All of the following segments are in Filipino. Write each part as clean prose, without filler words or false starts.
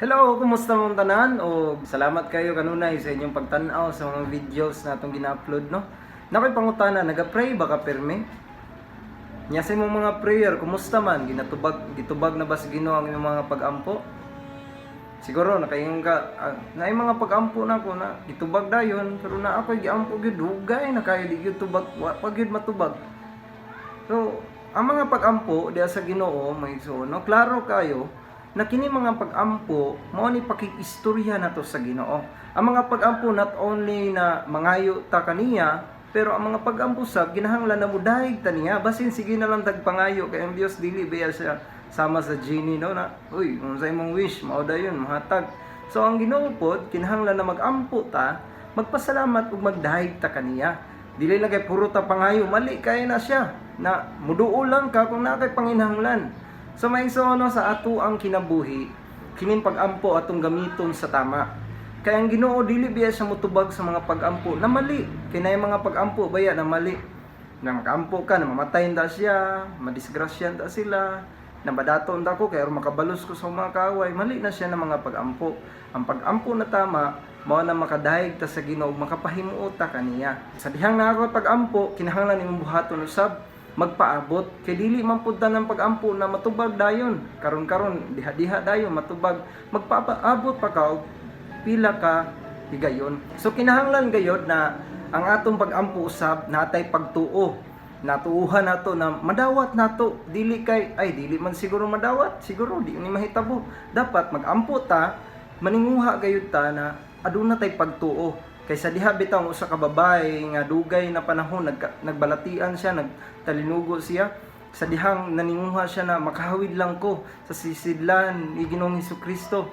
Hello, kumusta mong tanan? O salamat kayo kanunay sa inyong pagtanaw sa mga videos na itong gina-upload, no? Nakoy pangutana, naga-pray ba ka perme? Nya sa imong mga prayer, kumusta man? Gitubag na ba sa Ginoo ang imong mga pag-ampo? Siguro nakaingon ka, na yung mga pag-ampo na ko na gitubag dayon, pero na ako giampo gyud dugay na kayo di gyud tubag, wa gyud matubag. So, ang mga pag-ampo diya sa Ginoo, may so, no, klaro kayo na kini mga pag-ampo mao ni pakikistorya nato sa Ginoo. Ang mga pag-ampo not only na mangayo ta kaniya, pero ang mga pag-ampo sab kinahanglan na mudayeg ta niya basin sige na lang tagpangayo kay ang Dios dili biya siya sama sa genie, no, na uy unsa imong wish mao dayon mahatag. So ang Ginoo pod kinahanglan na mag-ampo ta, magpasalamat ug magdayeg ta kaniya. Dili lang kay puro ta pangayo, mali kay na siya na muduol lang ka kung naa kay panginahanglan. So may sono sa ato ang kinabuhi, kining pag-ampo atong gamiton sa tama. Kaya ang Ginoo dili biya siya motubag sa mga pag-ampo na mali. Kay nay mga pag-ampo baya na mali. Na mag-ampo ka na mamatayin ta siya, madisgrasyan ta sila, na madaton ta ko kay aron makabalos ko sa mga kaaway, mali na siya ng mga pag-ampo. Ang pag-ampo na tama mao na makadayeg ta sa Ginoo, makapahimuot ta kaniya. Sa dihang na ako pag-ampo, kinahanglan imong buhaton usab magpaabot kay dili man pud ng pag-ampo na matubag dayon karon diha dayon matubag, magpaabot pa ka og pila ka higayon. So kinahanglan gayod na ang atong pag-ampo usab natay pagtuo, natuuhan nato na madawat nato, dili kay ay dili man siguro madawat, siguro di ni mahitabo, dapat mag-ampo ta, maninguha gayud ta na aduna tay pagtuo. Kaysa diha bitaw usa ka babae nga dugay na panahon nagbalatian siya, nagtalinugo siya, sa dihang naninguha siya na makahawid lang ko sa sisidlan ni Ginoong Hesukristo,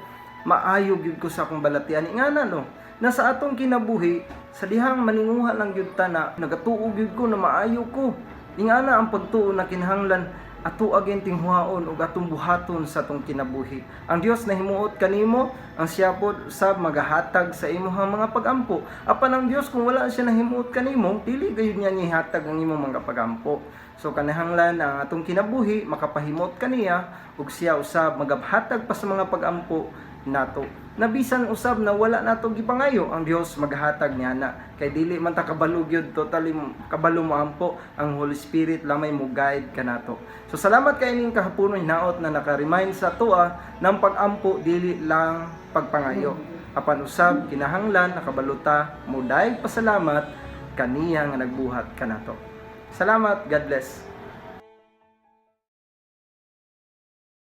maayo gyud ko sa akong balatian. Ingana no, nasa atong kinabuhi sa dihang maninguha lang gyud ta na nagatuo gyud ko na maayo ko. Ingana ang pagtuo na kinahanglan ato agin tinghuaon ug atong buhaton sa atong kinabuhi. Ang Dios na himuot kanimo, ang siya pod usab magahatag sa imong mga pag-ampo. Apan ang Dios kung wala siya nahimuot kanimo, dili gayud niya nihatag ang imong mga pag-ampo. So kanahanglan ang atong kinabuhi makapahimot kaniya ug siya usab magabhatag pa sa mga pag-ampo nato. Nabisan usab na wala nato gipangayo, ang Dios maghatag niya na. Kay dili man ta kabalo gyud, totally kabalo mo ampo, ang Holy Spirit lamay mo guide kanato. So salamat kay ning kahaponon hinaot na naka-remind sa tuwa ng pag-ampo dili lang pagpangayo. Apan usab kinahanglan nakabaluta mo dayeg pasalamat kaniya nga nagbuhat kanato. Salamat, God bless.